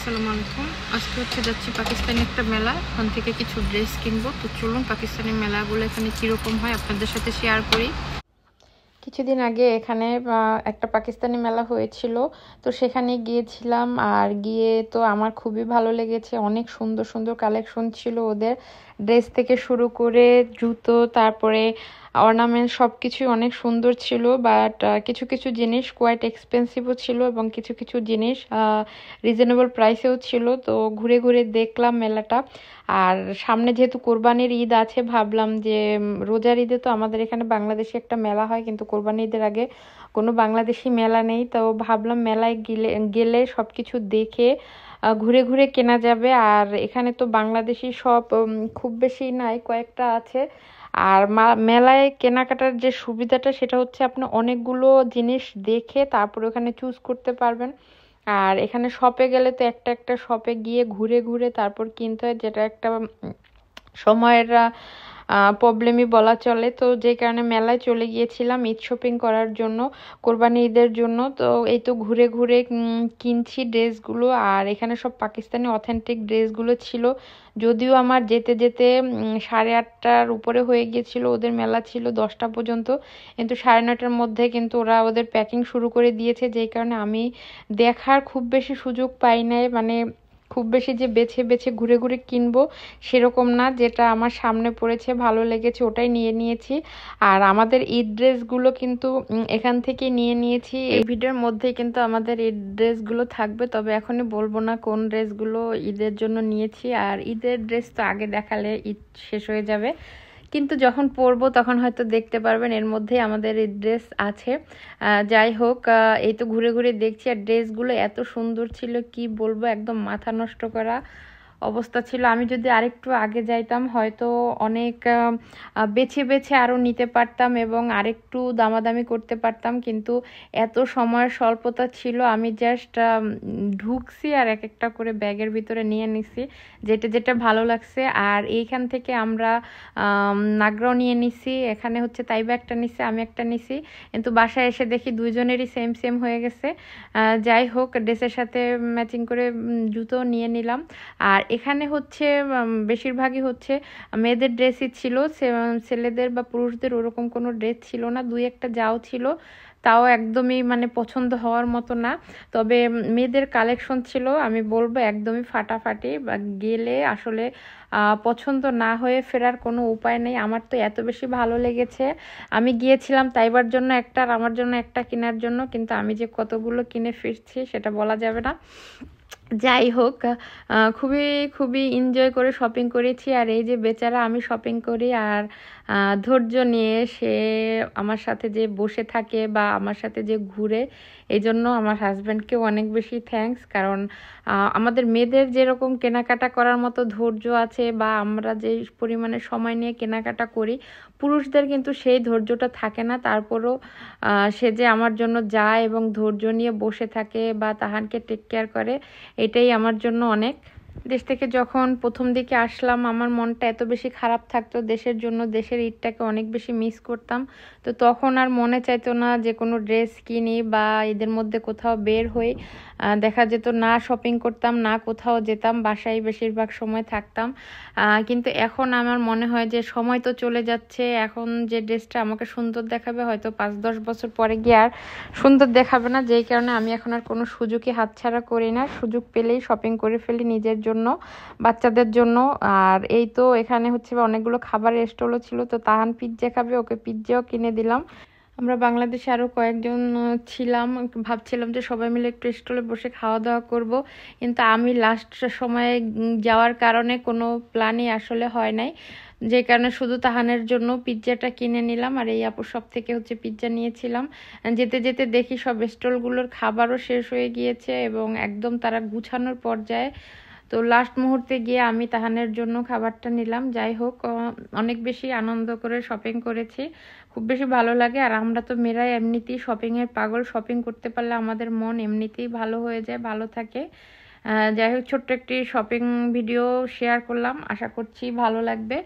আসসালামু আলাইকুম। আজকে যাচ্ছি পাকিস্তানি একটা মেলা, ওখান থেকে কিছু ড্রেস কিনবো। তো চলুন পাকিস্তানি মেলাগুলো এখানে কীরকম হয় আপনাদের সাথে শেয়ার করি। কিছুদিন আগে এখানে একটা পাকিস্তানি মেলা হয়েছিল, তো সেখানে গিয়েছিলাম। আর গিয়ে তো আমার খুবই ভালো লেগেছে। অনেক সুন্দর সুন্দর কালেকশন ছিল ওদের, ড্রেস থেকে শুরু করে জুতো, তারপরে অর্নামেন্ট, সব কিছুই অনেক সুন্দর ছিল। বাট কিছু কিছু জিনিস কোয়াইট এক্সপেন্সিভও ছিল এবং কিছু কিছু জিনিস রিজনেবল প্রাইসেও ছিল। তো ঘুরে ঘুরে দেখলাম মেলাটা। আর সামনে যেহেতু কোরবানির ঈদ আছে, ভাবলাম যে রোজার ঈদে তো আমাদের এখানে বাংলাদেশে একটা মেলা হয়, কিন্তু কোরবানি ঈদের আগে কোনো বাংলাদেশি মেলা নেই। তো ভাবলাম মেলায় গেলে গেলে সব কিছু দেখে ঘুরে ঘুরে কেনা যাবে। আর এখানে তো বাংলাদেশি সব খুব বেশি নাই, কয়েকটা আছে। আর মেলায় কেনাকাটার যে সুবিধাটা সেটা হচ্ছে আপনি অনেকগুলো জিনিস দেখে তারপরে ওখানে চুজ করতে পারবেন। আর এখানে শপে গেলে তো একটা একটা শপে গিয়ে ঘুরে ঘুরে তারপর কিনতে হয়, যেটা একটা সময়ের প্রবলেমই বলা চলে। তো যে কারণে মেলায় চলে গিয়েছিলাম ঈদ শপিং করার জন্য, কোরবানি ঈদের জন্য। তো এই তো ঘুরে ঘুরে কিনছি ড্রেসগুলো। আর এখানে সব পাকিস্তানি অথেন্টিক ড্রেসগুলো ছিল। যদিও আমার যেতে যেতে 8:30টার উপরে হয়ে গিয়েছিল, ওদের মেলা ছিল 10টা পর্যন্ত, কিন্তু 9:30টার মধ্যে কিন্তু ওরা ওদের প্যাকিং শুরু করে দিয়েছে। যেই কারণে আমি দেখার খুব বেশি সুযোগ পাই নাই, মানে খুব বেশি যে বেছে বেছে ঘুরে ঘুরে কিনবো সেরকম না। যেটা আমার সামনে পড়েছে ভালো লেগেছে ওটাই নিয়ে নিয়েছি। আর আমাদের ঈদ ড্রেসগুলো কিন্তু এখান থেকে নিয়ে নিয়েছি। এই ভিডিওর মধ্যেই কিন্তু আমাদের ঈদ ড্রেসগুলো থাকবে, তবে এখনই বলবো না কোন ড্রেসগুলো ঈদের জন্য নিয়েছি। আর ঈদের ড্রেস তো আগে দেখালে ঈদ শেষ হয়ে যাবে, কিন্তু যখন পরবো তখন হয়তো দেখতে পারবেন এর মধ্যেই আমাদের এই ড্রেস আছে। যাই হোক, এই তো ঘুরে ঘুরে দেখছি। আর ড্রেসগুলো এত সুন্দর ছিল কি বলবো, একদম মাথা নষ্ট করা অবস্থা ছিল। আমি যদি আরেকটু আগে যাইতাম হয়তো অনেক বেছে বেছে আরও নিতে পারতাম এবং আরেকটু দামাদামি করতে পারতাম, কিন্তু এত সময়ের স্বল্পতা ছিল। আমি জাস্ট ঢুকছি আর এক একটা করে ব্যাগের ভিতরে নিয়ে নিছি যেটা যেটা ভালো লাগছে। আর এইখান থেকে আমরা নাগরাও নিয়ে নিছি। এখানে তাইবা একটা নিছে, আমি একটা নিছি, কিন্তু বাসায় এসে দেখি দুইজনেরই সেম সেম হয়ে গেছে। যাই হোক, ড্রেসের সাথে ম্যাচিং করে জুতো নিয়ে নিলাম। আর এখানে বেশিরভাগই মেয়েদের ড্রেসই ছিল, ছেলেদের বা পুরুষদের ওরকম কোনো ড্রেস ছিল না। দুই একটা যাও ছিল, তাও একদমই মানে পছন্দ হওয়ার মতো না। তবে মেয়েদের কালেকশন ছিল, আমি বলবো একদমই ফাটাফাটি। বা গেলে আসলে পছন্দ না হয়ে ফেরার কোনো উপায় নেই। আমার তো এত বেশি ভালো লেগেছে। আমি গিয়েছিলাম তাইবার জন্য একটা আর আমার জন্য একটা কেনার জন্য, কিন্তু আমি যে কতগুলো কিনে ফিরছি সেটা বলা যাবে না। যাই হোক, খুবই খুবই এনজয় করে শপিং করেছি। আর এই যে বেচারা, আমি শপিং করি আর ধৈর্য নিয়ে সে আমার সাথে যে বসে থাকে বা আমার সাথে যে ঘুরে, এই জন্য আমার হাজব্যান্ডকেও অনেক বেশি থ্যাঙ্কস। কারণ আমাদের মেয়েদের যেরকম কেনাকাটা করার মতো ধৈর্য আছে বা আমরা যে পরিমাণে সময় নিয়ে কেনাকাটা করি, পুরুষদের কিন্তু সেই ধৈর্যটা থাকে না। তারপরও সে যে আমার জন্য যায় এবং ধৈর্য নিয়ে বসে থাকে বা তাহানকে টেক কেয়ার করে, এটাই আমার জন্য অনেক। দেশ থেকে যখন প্রথম দিকে আসলাম আমার মনটা এত বেশি খারাপ থাকতো দেশের জন্য, দেশের ঈদটাকে অনেক বেশি মিস করতাম। তো তখন আর মনে চাইতো না যে কোনো ড্রেস কিনি বা ঈদের মধ্যে কোথাও বের হই। দেখা যেত না শপিং করতাম না কোথাও যেতাম, বাসায় বেশিরভাগ সময় থাকতাম। কিন্তু এখন আমার মনে হয় যে সময় তো চলে যাচ্ছে, এখন যে ড্রেসটা আমাকে সুন্দর দেখাবে হয়তো 5-10 বছর পরে গিয়ে আর সুন্দর দেখাবে না। যেই কারণে আমি এখন আর কোনো সুযোগই হাতছাড়া করি না, সুযোগ পেলেই শপিং করে ফেলি নিজের জন্য, বাচ্চাদের জন্য। আর এই তো এখানে অনেকগুলো খাবারের স্টলও ছিল। তো তাহান পিৎজা খাবে, ওকে পিৎজাও কিনে দিলাম। আমরা বাংলাদেশে আরও কয়েকজন ছিলাম, ভাবছিলাম যে সবাই মিলে একটু স্টলে বসে খাওয়া দাওয়া করব, কিন্তু আমি লাস্ট সময়ে যাওয়ার কারণে কোনো প্ল্যানই আসলে হয় নাই। যে কারণে শুধু তাহানের জন্য পিৎজাটা কিনে নিলাম। আর এই আপুর সব থেকে পিৎজা নিয়েছিলাম। যেতে যেতে দেখি সব স্টলগুলোর খাবারও শেষ হয়ে গিয়েছে এবং একদম তারা গুছানোর পর্যায়ে। তো লাস্ট মুহূর্তে গিয়ে আমি তাহানের জন্য খাবারটা নিলাম। যাই হোক, অনেক বেশি আনন্দ করে শপিং করেছি, খুব বেশি ভালো লাগে। আর আমরা তো মেয়েরাই এমনিতেই শপিংয়ের পাগল, শপিং করতে পারলে আমাদের মন এমনিতেই ভালো হয়ে যায়, ভালো থাকে। যাই হোক, ছোট্ট একটি শপিং ভিডিও শেয়ার করলাম, আশা করছি ভালো লাগবে।